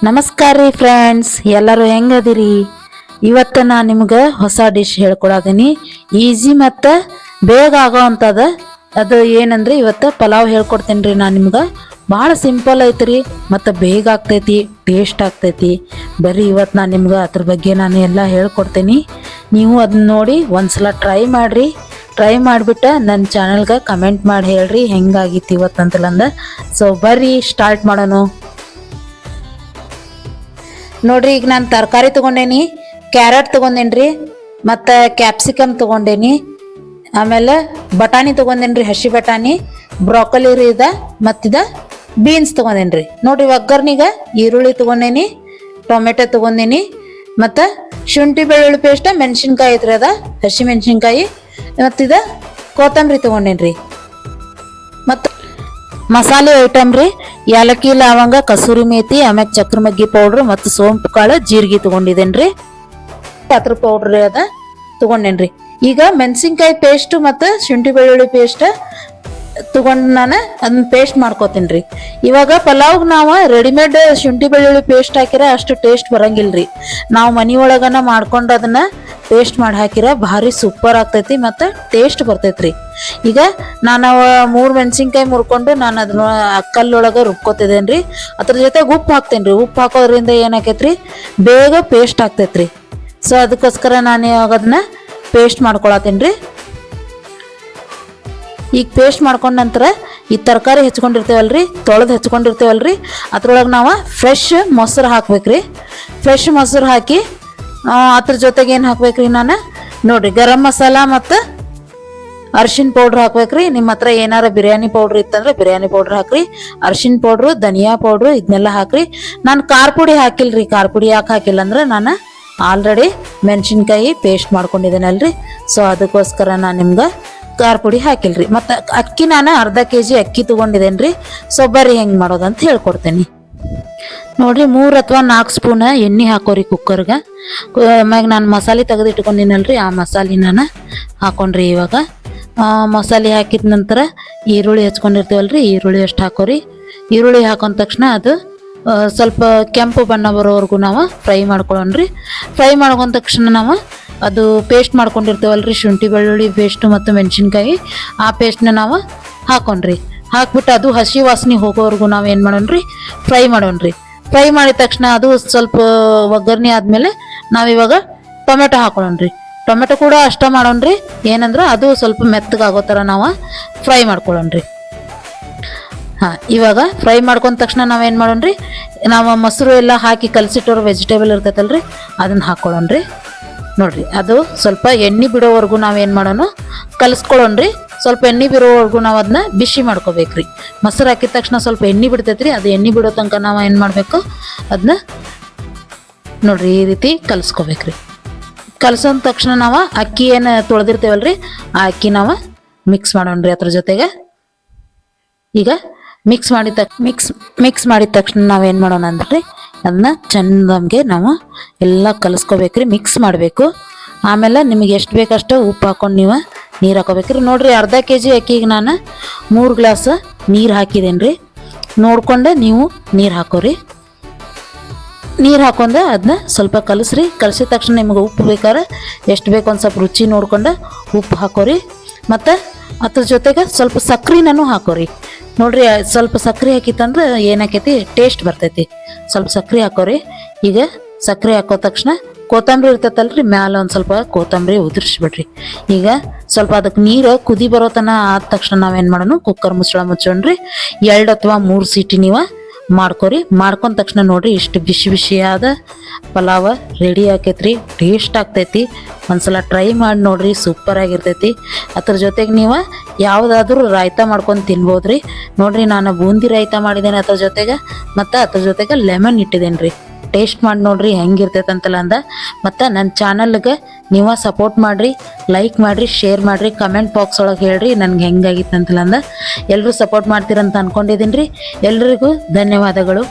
ನಮಸ್ಕಾರ ರೀ ಫ್ರೆಂಡ್ಸ್, ಎಲ್ಲರೂ ಹೆಂಗದಿರಿ? ಇವತ್ತು ನಾನು ನಿಮ್ಗೆ ಹೊಸ ಡಿಶ್ ಹೇಳ್ಕೊಡತೀನಿ. ಈಸಿ ಮತ್ತು ಬೇಗ ಆಗೋವಂಥದ್ದು. ಅದು ಏನಂದ್ರೆ ಇವತ್ತು ಪಲಾವ್ ಹೇಳ್ಕೊಡ್ತೀನಿ ರೀ. ನಾನು ನಿಮ್ಗೆ ಭಾಳ ಸಿಂಪಲ್ ಐತ್ರಿ ಮತ್ತು ಬೇಗ ಆಗ್ತೈತಿ, ಟೇಸ್ಟ್ ಆಗ್ತೈತಿ. ಬರ್ರಿ ಇವತ್ತು ನಾನು ನಿಮ್ಗೆ ಅದ್ರ ಬಗ್ಗೆ ನಾನು ಎಲ್ಲ ಹೇಳ್ಕೊಡ್ತೀನಿ. ನೀವು ಅದನ್ನ ನೋಡಿ ಒಂದ್ಸಲ ಟ್ರೈ ಮಾಡಿರಿ. ಟ್ರೈ ಮಾಡಿಬಿಟ್ಟು ನನ್ನ ಚಾನಲ್ಗೆ ಕಮೆಂಟ್ ಮಾಡಿ ಹೇಳ್ರಿ ಹೆಂಗಾಗಿತ್ತು ಇವತ್ತಂತಲಂದ. ಸೊ ಬರ್ರಿ ಸ್ಟಾರ್ಟ್ ಮಾಡೋಣ. ನೋಡ್ರಿ, ಈಗ ನಾನು ತರಕಾರಿ ತೊಗೊಂಡೇನಿ. ಕ್ಯಾರೆಟ್ ತೊಗೊಂಡೇನಿ ರೀ, ಮತ್ತು ಕ್ಯಾಪ್ಸಿಕಮ್ ತೊಗೊಂಡೇನಿ. ಆಮೇಲೆ ಬಟಾಣಿ ತೊಗೊಂಡೇನಿ ರೀ, ಹಸಿ ಬಟಾಣಿ. ಬ್ರಾಕೊಲಿ ರೀ ಇದ, ಮತ್ತಿದ ಬೀನ್ಸ್ ತೊಗೊಂಡೇನಿ ರೀ. ನೋಡ್ರಿ, ಒಗ್ಗರ್ನಿಗೆ ಈರುಳ್ಳಿ ತೊಗೊಂಡೇನಿ, ಟೊಮೆಟೊ ತೊಗೊಂಡೇನಿ, ಮತ್ತು ಶುಂಠಿ ಬೆಳ್ಳುಳ್ಳಿ ಪೇಸ್ಟ್, ಮೆಣಸಿನ್ಕಾಯಿ ಐತ್ರಿ, ಅದ ಹಸಿ ಮೆಣಸಿನ್ಕಾಯಿ, ಮತ್ತಿದ ಕೊತ್ತಂಬರಿ ತೊಗೊಂಡೇನಿ ರೀ. ಮತ್ತು ಮಸಾಲೆ ಐಟಮ್ ರೀ, ಏಲಕ್ಕಿ, ಲವಂಗ, ಕಸೂರಿ ಮೇಥಿ, ಆಮ್ಯಾಗ ಚಕ್ರ ಮಗ್ಗಿ ಪೌಡ್ರು ಮತ್ತು ಸೋಂಪು ಕಾಳು, ಜೀರಿಗೆ ತೊಗೊಂಡಿದ್ದೇನ್ರಿ. ಅದ್ರ ಪೌಡ್ರಿ ಅದ ತೊಗೊಂಡೇನ್ರಿ. ಈಗ ಮೆಣಸಿನ್ಕಾಯಿ ಪೇಸ್ಟ್ ಮತ್ತು ಶುಂಠಿ ಬೆಳ್ಳುಳ್ಳಿ ಪೇಸ್ಟ್ ತೊಗೊಂಡು ನಾನು ಅದನ್ನ ಪೇಸ್ಟ್ ಮಾಡ್ಕೋತೀನಿ ರೀ. ಇವಾಗ ಪಲಾವ್ಗೆ ನಾವು ರೆಡಿಮೇಡ್ ಶುಂಠಿ ಬೆಳ್ಳುಳ್ಳಿ ಪೇಸ್ಟ್ ಹಾಕಿರ ಅಷ್ಟು ಟೇಸ್ಟ್ ಬರಂಗಿಲ್ರಿ. ನಾವು ಮನೆಯೊಳಗನ ಮಾಡ್ಕೊಂಡು ಅದನ್ನ ಪೇಸ್ಟ್ ಮಾಡಿ ಹಾಕಿರ ಭಾರಿ ಸೂಪರ್ ಆಗ್ತೈತಿ ಮತ್ತು ಟೇಸ್ಟ್ ಬರ್ತೈತ್ರಿ. ಈಗ ನಾನು 3 ಮೆಣಸಿನ್ಕಾಯಿ ಮುರ್ಕೊಂಡು ನಾನು ಅದನ್ನ ಕಲ್ಲೊಳಗೆ ರುಬ್ಕೋತಿದ್ದೇನೆ ರೀ. ಅದ್ರ ಜೊತೆಗೆ ಉಪ್ಪು ಹಾಕ್ತೇನೆ ರೀ. ಉಪ್ಪು ಹಾಕೋದ್ರಿಂದ ಏನಾಕೈತ್ರಿ, ಬೇಗ ಪೇಸ್ಟ್ ಆಗ್ತೈತ್ರಿ. ಸೊ ಅದಕ್ಕೋಸ್ಕರ ನಾನು ಇವಾಗ ಅದನ್ನ ಪೇಸ್ಟ್ ಮಾಡ್ಕೊಳತ್ತೀನಿ ರೀ. ಈಗ ಪೇಸ್ಟ್ ಮಾಡ್ಕೊಂಡ ನಂತರ ಈ ತರಕಾರಿ ಹೆಚ್ಕೊಂಡಿರ್ತೇವಲ್ರಿ, ತೊಳೆದು ಹೆಚ್ಕೊಂಡಿರ್ತೇವಲ್ರಿ, ಅದ್ರೊಳಗೆ ನಾವು ಫ್ರೆಶ್ ಮೊಸರು ಹಾಕ್ಬೇಕ್ರಿ. ಫ್ರೆಶ್ ಮೊಸರು ಹಾಕಿ ಅದ್ರ ಜೊತೆಗೆ ಏನು ಹಾಕ್ಬೇಕ್ರಿ, ನಾನು ನೋಡ್ರಿ ಗರಂ ಮಸಾಲ ಮತ್ತು ಅರ್ಶಿಣ ಪೌಡ್ರ್ ಹಾಕ್ಬೇಕ್ರಿ. ನಿಮ್ಮ ಹತ್ರ ಏನಾರ ಬಿರಿಯಾನಿ ಪೌಡ್ರ್ ಇತ್ತಂದ್ರೆ ಬಿರಿಯಾನಿ ಪೌಡ್ರ್ ಹಾಕ್ರಿ. ಅರ್ಶಿಣ ಪೌಡ್ರು, ಧನಿಯಾ ಪೌಡ್ರು ಇದನ್ನೆಲ್ಲ ಹಾಕ್ರಿ. ನಾನು ಖಾರ ಪುಡಿ ಹಾಕಿಲ್ರಿ. ಖಾರ ಪುಡಿ ಯಾಕೆ ಹಾಕಿಲ್ಲ ಅಂದ್ರೆ ನಾನು ಆಲ್ರೆಡಿ ಮೆಣಸಿನ್ಕಾಯಿ ಪೇಸ್ಟ್ ಮಾಡ್ಕೊಂಡಿದ್ದೇನಲ್ರಿ. ಸೊ ಅದಕ್ಕೋಸ್ಕರ ನಾನು ನಿಮ್ಗೆ ಖಾರ ಪುಡಿ ಹಾಕಿಲ್ರಿ. ಮತ್ತು ಅಕ್ಕಿ ನಾನು ಅರ್ಧ kg ಅಕ್ಕಿ ತೊಗೊಂಡಿದ್ದೇನೆ ರೀ. ಸೊ ಬರ್ರಿ ಹೆಂಗೆ ಮಾಡೋದಂತ ಹೇಳ್ಕೊಡ್ತೇನೆ. ನೋಡ್ರಿ, 3 ಅಥವಾ 4 ಸ್ಪೂನ್ ಎಣ್ಣೆ ಹಾಕೋರಿ ಕುಕ್ಕರ್ಗೆ. ಮ್ಯಾಗ ನಾನು ಮಸಾಲೆ ತೆಗೆದು ಇಟ್ಕೊಂಡಿನಲ್ರಿ, ಆ ಮಸಾಲೆ ನಾನು ಹಾಕೊಂಡ್ರಿ. ಇವಾಗ ಮಸಾಲೆ ಹಾಕಿದ ನಂತರ ಈರುಳ್ಳಿ ಹೆಚ್ಕೊಂಡಿರ್ತೀವಲ್ರಿ, ಈರುಳ್ಳಿ ಅಷ್ಟು ಹಾಕೋರಿ. ಈರುಳ್ಳಿ ಹಾಕೊಂಡ ತಕ್ಷಣ ಅದು ಸ್ವಲ್ಪ ಕೆಂಪು ಬಣ್ಣ ಬರೋವರೆಗೂ ನಾವು ಫ್ರೈ ಮಾಡ್ಕೊಳ್ಳೋಣ್ರಿ. ಫ್ರೈ ಮಾಡ್ಕೊಂಡ ತಕ್ಷಣ ನಾವು ಅದು ಪೇಸ್ಟ್ ಮಾಡ್ಕೊಂಡಿರ್ತೇವಲ್ರಿ, ಶುಂಠಿ ಬೆಳ್ಳುಳ್ಳಿ ಪೇಸ್ಟು ಮತ್ತು ಮೆಣಸಿನ್ಕಾಯಿ, ಆ ಪೇಸ್ಟ್ನ ನಾವು ಹಾಕೊಂಡ್ರಿ. ಹಾಕ್ಬಿಟ್ಟು ಅದು ಹಸಿ ವಾಸನೆ ಹೋಗೋವರೆಗೂ ನಾವು ಏನು ಮಾಡೋಣ್ರಿ, ಫ್ರೈ ಮಾಡೋಣ್ರಿ. ಫ್ರೈ ಮಾಡಿದ ತಕ್ಷಣ ಅದು ಸ್ವಲ್ಪ ಒಗ್ಗರಣೆ ಆದಮೇಲೆ ನಾವಿವಾಗ ಟೊಮೆಟೊ ಹಾಕೊಳ್ಳೋಣ್ರಿ. ಟೊಮೆಟೊ ಕೂಡ ಅಷ್ಟ ಮಾಡೋಣ್ರಿ. ಏನಂದ್ರೆ ಅದು ಸ್ವಲ್ಪ ಮೆತ್ತಗಾಗೋ ಥರ ನಾವು ಫ್ರೈ ಮಾಡ್ಕೊಳ್ಳೋಣ್ರಿ. ಇವಾಗ ಫ್ರೈ ಮಾಡ್ಕೊಂಡ ತಕ್ಷಣ ನಾವೇನು ಮಾಡೋಣ್ರಿ, ನಾವು ಮೊಸರು ಎಲ್ಲ ಹಾಕಿ ಕಲಸಿಟ್ಟೋರು ವೆಜಿಟೇಬಲ್ ಇರ್ತೈತಲ್ರಿ, ಅದನ್ನು ಹಾಕ್ಕೊಳ್ಳೋಣ್ರಿ. ನೋಡ್ರಿ, ಅದು ಸ್ವಲ್ಪ ಎಣ್ಣೆ ಬಿಡೋವರೆಗೂ ನಾವೇನು ಮಾಡೋಣ, ಕಲಿಸ್ಕೊಳ್ಳೋಣ್ರಿ. ಸ್ವಲ್ಪ ಎಣ್ಣೆ ಬಿಡೋವರೆಗೂ ನಾವು ಅದನ್ನ ಬಿಸಿ ಮಾಡ್ಕೋಬೇಕ್ರಿ. ಮೊಸರು ಹಾಕಿದ ತಕ್ಷಣ ಸ್ವಲ್ಪ ಎಣ್ಣೆ ಬಿಡ್ತೈತ್ರಿ. ಅದು ಎಣ್ಣೆ ಬಿಡೋ ತನಕ ನಾವು ಏನು ಮಾಡಬೇಕು, ಅದನ್ನ ನೋಡ್ರಿ ಈ ರೀತಿ ಕಲಿಸ್ಕೋಬೇಕ್ರಿ. ಕಲಸೋ ತಕ್ಷಣ ನಾವು ಅಕ್ಕಿ ಏನು ತೊಳೆದಿರ್ತೇವಲ್ರಿ, ಆ ಅಕ್ಕಿ ನಾವು ಮಿಕ್ಸ್ ಮಾಡೋಣ್ರಿ ಅದ್ರ ಜೊತೆಗೆ. ಈಗ ಮಿಕ್ಸ್ ಮಾಡಿದ ತಕ್ಷಣ ನಾವೇನು ಮಾಡೋಣ ಅಂದ್ರೆ ಅದನ್ನ ಚಂದಂಗೆ ನಾವು ಎಲ್ಲ ಕಲಿಸ್ಕೋಬೇಕ್ರಿ, ಮಿಕ್ಸ್ ಮಾಡಬೇಕು. ಆಮೇಲೆ ನಿಮಗೆ ಎಷ್ಟು ಬೇಕಷ್ಟು ಉಪ್ಪು ಹಾಕೊಂಡು ನೀವು ನೀರು ಹಾಕೋಬೇಕ್ರಿ. ನೋಡ್ರಿ, ಅರ್ಧ kg ಅಕ್ಕಿಗೆ ನಾನು 3 ಗ್ಲಾಸ್ ನೀರು ಹಾಕಿದ್ದೇನೆ ರೀ. ನೋಡ್ಕೊಂಡು ನೀವು ನೀರು ಹಾಕೋರಿ. ನೀರು ಹಾಕೊಂಡು ಅದನ್ನ ಸ್ವಲ್ಪ ಕಲಸ್ರಿ. ಕಲಸಿದ ತಕ್ಷಣ ನಿಮ್ಗೆ ಉಪ್ಪು ಬೇಕಾದ್ರೆ ಎಷ್ಟು ಬೇಕು ಒಂದು ಸ್ವಲ್ಪ ರುಚಿ ನೋಡ್ಕೊಂಡು ಉಪ್ಪು ಹಾಕೋರಿ. ಮತ್ತು ಅದ್ರ ಜೊತೆಗೆ ಸ್ವಲ್ಪ ಸಕ್ರೆನೂ ಹಾಕೋರಿ. ನೋಡ್ರಿ, ಸ್ವಲ್ಪ ಸಕ್ಕರೆ ಹಾಕಿತ್ತಂದ್ರೆ ಏನಾಕೈತಿ, ಟೇಸ್ಟ್ ಬರ್ತೈತಿ. ಸ್ವಲ್ಪ ಸಕ್ಕರೆ ಹಾಕೋರಿ. ಈಗ ಸಕ್ಕರೆ ಹಾಕೋ ತಕ್ಷಣ ಕೊತ್ತಂಬರಿ ಇರ್ತೈತಲ್ರಿ, ಮ್ಯಾಲ ಒಂದು ಸ್ವಲ್ಪ ಕೊತ್ತಂಬರಿ ಉದುರಿಸ್ಬಿಡ್ರಿ. ಈಗ ಸ್ವಲ್ಪ ಅದಕ್ಕೆ ನೀರು ಕುದಿ ಬರೋ ತನ ಆದ ತಕ್ಷಣ ನಾವೇನು ಮಾಡೋಣ, ಕುಕ್ಕರ್ ಮುಚ್ಚೋಣ್ರಿ. 2 ಅಥವಾ 3 ಸೀಟಿ ನೀವು ಮಾಡ್ಕೊರಿ. ಮಾಡ್ಕೊಂಡ ತಕ್ಷಣ ನೋಡ್ರಿ, ಇಷ್ಟು ಬಿಸಿ ಬಿಸಿಯಾದ ಪಲಾವ್ ರೆಡಿ ಆಕೈತ್ರಿ. ಟೇಸ್ಟ್ ಆಗ್ತೈತಿ. ಒಂದ್ಸಲ ಟ್ರೈ ಮಾಡಿ ನೋಡ್ರಿ, ಸೂಪರ್ ಆಗಿರ್ತೈತಿ. ಅದ್ರ ಜೊತೆಗೆ ನೀವು ಯಾವುದಾದ್ರೂ ರಾಯ್ತ ಮಾಡ್ಕೊಂಡು ತಿನ್ಬೋದ್ರಿ. ನೋಡ್ರಿ, ನಾನು ಬೂಂದಿ ರಾಯ್ತ ಮಾಡಿದ್ದೇನೆ ಅದ್ರ ಜೊತೆಗೆ, ಮತ್ತು ಅದ್ರ ಜೊತೆಗೆ ಲೆಮನ್ ಇಟ್ಟಿದ್ದೇನೆ ರೀ. ಟೇಸ್ಟ್ ಮಾಡಿ ನೋಡ್ರಿ ಹೆಂಗಿರ್ತೈತೆ ಅಂತಲ್ಲ ಅಂದ. ಮತ್ತು ನನ್ನ ಚಾನಲ್ಗೆ ನೀವು ಸಪೋರ್ಟ್ ಮಾಡಿರಿ, ಲೈಕ್ ಮಾಡಿರಿ, ಶೇರ್ ಮಾಡಿರಿ, ಕಮೆಂಟ್ ಬಾಕ್ಸ್ ಒಳಗೆ ಹೇಳ್ರಿ ನನಗೆ ಹೆಂಗಾಗಿತ್ತು ಅಂತಲ್ಲ ಅಂದ. ಎಲ್ಲರೂ ಸಪೋರ್ಟ್ ಮಾಡ್ತೀರಂತ ಅಂದ್ಕೊಂಡಿದ್ದೀನಿ ರೀ. ಎಲ್ರಿಗೂ ಧನ್ಯವಾದಗಳು.